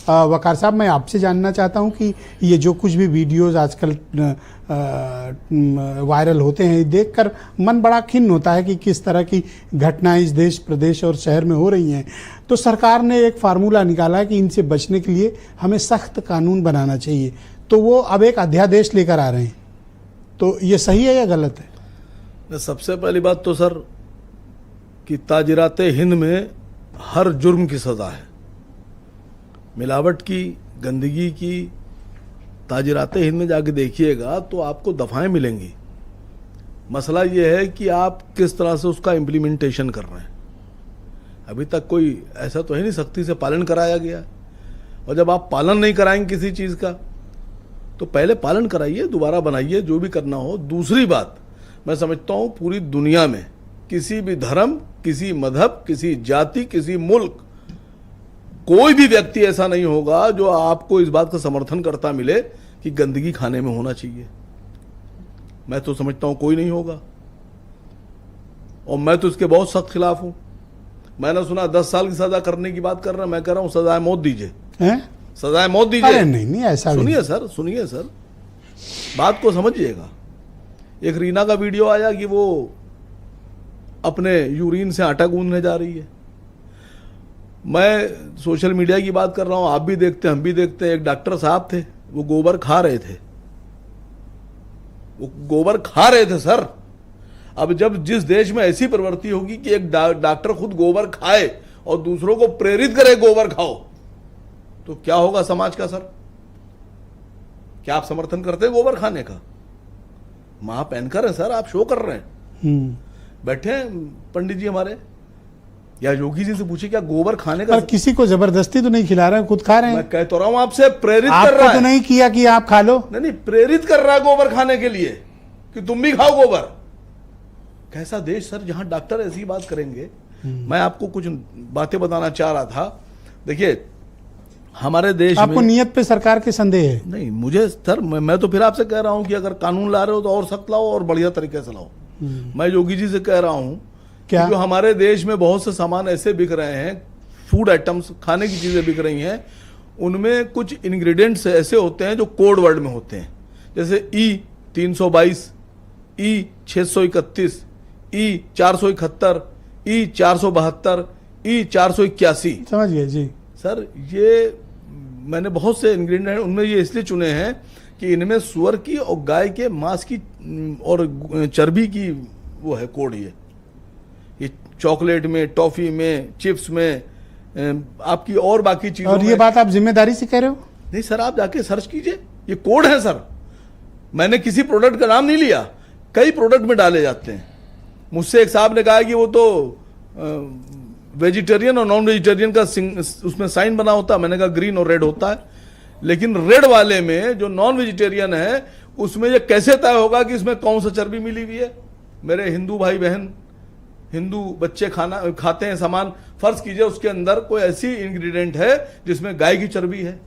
वकार साहब, मैं आपसे जानना चाहता हूं कि ये जो कुछ भी वीडियोस आजकल वायरल होते हैं, देखकर मन बड़ा खिन्न होता है कि किस तरह की घटनाएं इस देश, प्रदेश और शहर में हो रही हैं। तो सरकार ने एक फार्मूला निकाला है कि इनसे बचने के लिए हमें सख्त कानून बनाना चाहिए, तो वो अब एक अध्यादेश लेकर आ रहे हैं। तो ये सही है या गलत है? सबसे पहली बात तो सर कि ताजिराते हिंद में हर जुर्म की सज़ा है। मिलावट की, गंदगी की, ताजिराते हिंद में जाके देखिएगा तो आपको दफ़ाएं मिलेंगी। मसला ये है कि आप किस तरह से उसका इम्प्लीमेंटेशन कर रहे हैं। अभी तक कोई ऐसा तो है नहीं सख्ती से पालन कराया गया, और जब आप पालन नहीं कराएंगे किसी चीज़ का तो पहले पालन कराइए, दोबारा बनाइए, जो भी करना हो। दूसरी बात, मैं समझता हूँ पूरी दुनिया में किसी भी धर्म, किसी मजहब, किसी जाति, किसी मुल्क, कोई भी व्यक्ति ऐसा नहीं होगा जो आपको इस बात का समर्थन करता मिले कि गंदगी खाने में होना चाहिए। मैं तो समझता हूं कोई नहीं होगा, और मैं तो इसके बहुत सख्त खिलाफ हूं। मैंने सुना 10 साल की सजा करने की बात कर रहा, मैं कह रहा हूं सजाए मौत दीजिए, सजाए मौत दीजिए। अरे नहीं ऐसा सुनिए सर, सुनिए सर, बात को समझिएगा। एक रीना का वीडियो आया कि वो अपने यूरिन से आटा गूंदने जा रही है। मैं सोशल मीडिया की बात कर रहा हूं, आप भी देखते हैं, हम भी देखते हैं। एक डॉक्टर साहब थे, वो गोबर खा रहे थे, वो गोबर खा रहे थे सर। अब जब जिस देश में ऐसी प्रवृत्ति होगी कि एक डॉक्टर खुद गोबर खाए और दूसरों को प्रेरित करे गोबर खाओ, तो क्या होगा समाज का सर? क्या आप समर्थन करते हैं गोबर खाने का? मां एंकर है सर, आप शो कर रहे हैं। बैठे हैं पंडित जी हमारे, या योगी जी से पूछे क्या गोबर खाने का? किसी को जबरदस्ती तो नहीं खिला रहे हैं, खुद खा रहे हैं। मैं कह तो रहा हूं आपसे, प्रेरित कर रहा है। तो नहीं किया कि आप खा लो, नहीं, प्रेरित कर रहा है गोबर खाने के लिए कि तुम भी खाओ गोबर। कैसा देश सर जहां डॉक्टर ऐसी बात करेंगे। मैं आपको कुछ बातें बताना चाह रहा था। देखिए हमारे देश आपको में नियत पे सरकार के संदेह है? नहीं, मुझे सर, मैं तो फिर आपसे कह रहा हूं कि अगर कानून ला रहे हो तो और सख्त लाओ और बढ़िया तरीके से लाओ। मैं योगी जी से कह रहा हूं क्या? जो हमारे देश में बहुत से सामान ऐसे बिक रहे हैं, फूड आइटम्स, खाने की चीजें बिक रही हैं, उनमें कुछ इंग्रेडिएंट्स ऐसे होते हैं जो कोड वर्ड में होते हैं, जैसे E322, E631, E471, E472, E481। समझ गए जी सर। ये मैंने बहुत से इंग्रेडिएंट उनमें ये इसलिए चुने हैं कि इनमें सुअर की और गाय के मांस की और चर्बी की वो है कोड। ये चॉकलेट में, टॉफी में, चिप्स में, आपकी और बाकी चीजों में। और ये बात आप जिम्मेदारी से कह रहे हो? नहीं सर, आप जाके सर्च कीजिए, ये कोड है सर। मैंने किसी प्रोडक्ट का नाम नहीं लिया, कई प्रोडक्ट में डाले जाते हैं। मुझसे एक साहब ने कहा कि वो तो वेजिटेरियन और नॉन वेजिटेरियन का उसमें साइन बना होता है। मैंने कहा ग्रीन और रेड होता है, लेकिन रेड वाले में जो नॉन वेजिटेरियन है उसमें ये कैसे तय होगा कि इसमें कौन सा चर्बी मिली हुई है? मेरे हिंदू भाई बहन, हिंदू बच्चे खाते हैं सामान, फर्ज कीजिए उसके अंदर कोई ऐसी इंग्रेडिएंट है जिसमें गाय की चर्बी है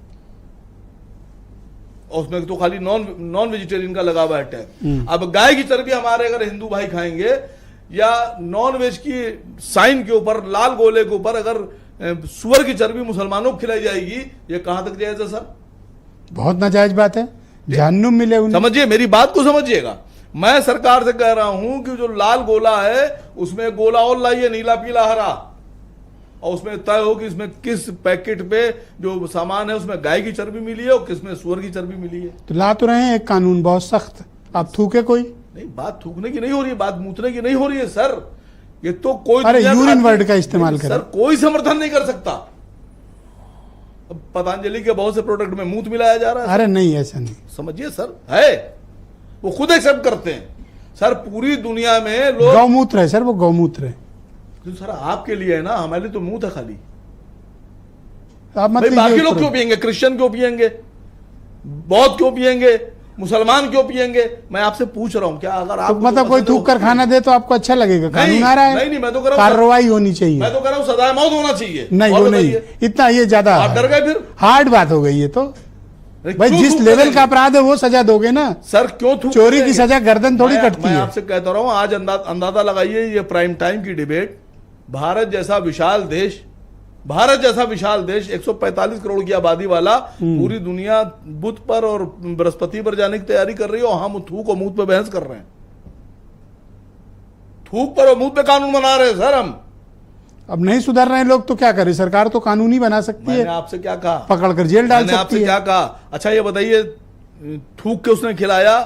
और उसमें तो खाली नॉन वेजिटेरियन का लगा हुआ है टैग। अब गाय की चर्बी हमारे अगर हिंदू भाई खाएंगे, या नॉन वेज की साइन के ऊपर, लाल गोले के ऊपर अगर सुअर की चर्बी मुसलमानों को खिलाई जाएगी, ये कहां तक जायज है सर? बहुत नाजायज बात है, जहन्नुम मिले उन्हें। समझिए, मेरी बात को समझिएगा। मैं सरकार से कह रहा हूं कि जो लाल गोला है उसमें गोला और लाइए, नीला, पीला, हरा, और उसमें तय हो कि इसमें किस पैकेट पे जो सामान है उसमें गाय की चर्बी मिली है और किसमें सुअर की चर्बी मिली है। तो ला तो रहे हैं एक कानून बहुत सख्त, आप थूके कोई? नहीं, बात थूकने की नहीं हो रही है, बात मूतने की नहीं हो रही है सर। ये तो कोई, अरे यूरिन वर्ड का इस्तेमाल करें सर, कोई समर्थन नहीं कर सकता। अब पतंजलि के बहुत से प्रोडक्ट में मूत मिलाया जा रहा है। अरे नहीं, ऐसा नहीं, समझिए सर, है वो खुद एक्सेप्ट करते हैं सर। पूरी दुनिया में लोग गौमूत्र है सर, वो गौमूत्र है। तो सर आपके लिए है ना, हमारे लिए तो मूत है खाली। आप मत बाकी लोग क्यों पियेंगे? क्रिश्चियन क्यों पियेंगे? बौद्ध क्यों पियेंगे? मुसलमान क्यों पियेंगे? मैं आपसे पूछ रहा हूं, क्या अगर आप मतलब कोई थूक कर खाना दे तो आपको अच्छा लगेगा? कानून आ रहा है, नहीं, मैं तो कह रहा हूं कार्रवाई होनी चाहिए। मैं तो कह रहा हूं सजाए मौत होना चाहिए। नहीं, वो नहीं, इतना ये ज्यादा आप डर गए फिर? हार्ड बात हो गई है। तो भाई जिस लेवल का अपराध है वो सजा दोगे ना सर। क्यों थूक? चोरी की सजा गर्दन थोड़ी कटती है। मैं आपसे कहता रहा हूं, आज अंदाजा लगाइए, ये प्राइम टाइम की डिबेट, भारत जैसा विशाल देश, भारत जैसा विशाल देश 145 करोड़ की आबादी वाला, पूरी दुनिया बुध पर और बृहस्पति पर जाने की तैयारी कर रही है और हम थूक और मूत पे बहस कर रहे हैं। थूक पर और मूत पे कानून बना रहे हैं सर हम। अब नहीं सुधर रहे लोग तो क्या करें, सरकार तो कानून ही बना सकती मैंने है, आपसे क्या कहा, पकड़कर जेल डाल मैंने आपसे सकती है। क्या कहा? अच्छा ये बताइए, थूक के उसने खिलाया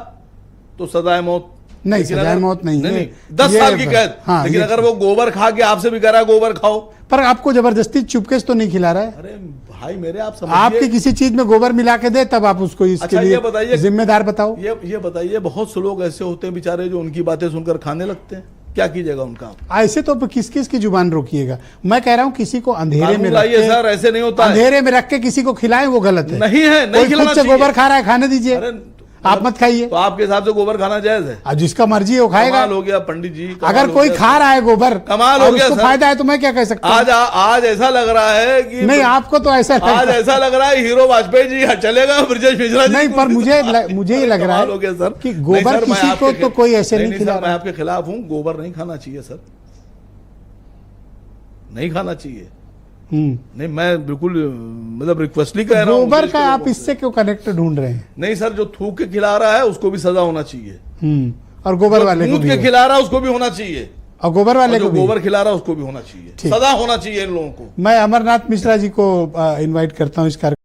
तो सजाए मौत नहीं, लेकिन सजाए अगर- मौत नहीं है। 10 ये साल की कैद। हाँ, लेकिन ये- अगर वो गोबर खा के आपसे भी कह रहा है गोबर खाओ, पर आपको जबरदस्ती चुपके से तो नहीं खिला रहा है। अरे भाई मेरे, आप आपके समझिए। किसी चीज में गोबर मिला के दे तब आप उसको इसके अच्छा, ये बताइए- लिए जिम्मेदार बताओ। ये बताइए, बहुत से लोग ऐसे होते हैं बेचारे जो उनकी बातें सुनकर खाने लगते हैं, क्या कीजिएगा उनका? ऐसे तो किस किस की जुबान रोकिएगा। मैं कह रहा हूँ किसी को अंधेरे में कानून रख लाइए के, सर, ऐसे नहीं होता है। अंधेरे में रख के किसी को खिलाएं वो गलत है। नहीं है, नहीं कोई खिलाना खुद से चाहिए। गोबर खा रहा है, खाने दीजिए, अरे आप मत खाइए। तो आपके हिसाब से गोबर खाना जायज है? अब जिसका मर्जी है वो खाएगा। कमाल हो गया पंडित जी, कमाल अगर हो कोई गया। खा रहा है गोबर कमाल और हो गया उसको सर। फायदा है तो मैं क्या कह सकता हूँ? आज ऐसा लग रहा है कि नहीं, आपको तो ऐसा आज लगता है। ऐसा लग रहा है हीरो वाजपेयी जी चलेगा, ब्रजेश मिश्रा जी नहीं, पर मुझे ये लग रहा कमाल हो गया है सर। कि नहीं गोबर सर, मैं किसी को आपके तो कोई ऐसे नहीं खिला सर, मैं रहा। आपके खिलाफ हूँ, गोबर नहीं खाना चाहिए सर, नहीं खाना चाहिए। नहीं, मैं बिल्कुल मतलब रिक्वेस्ट नहीं कर रहा हूँ। गोबर का आप इससे क्यों कनेक्ट ढूंढ रहे हैं? नहीं सर, जो थूक के खिला रहा है उसको भी सजा होना चाहिए, और गोबर वाले को दूध भी के है। खिला रहा है उसको भी होना चाहिए, और गोबर और वाले जो को भी। गोबर खिला रहा है उसको भी होना चाहिए, ठीक। सजा होना चाहिए इन लोगों को। मैं अमरनाथ मिश्रा जी को इनवाइट करता हूँ इस कार्यक्रम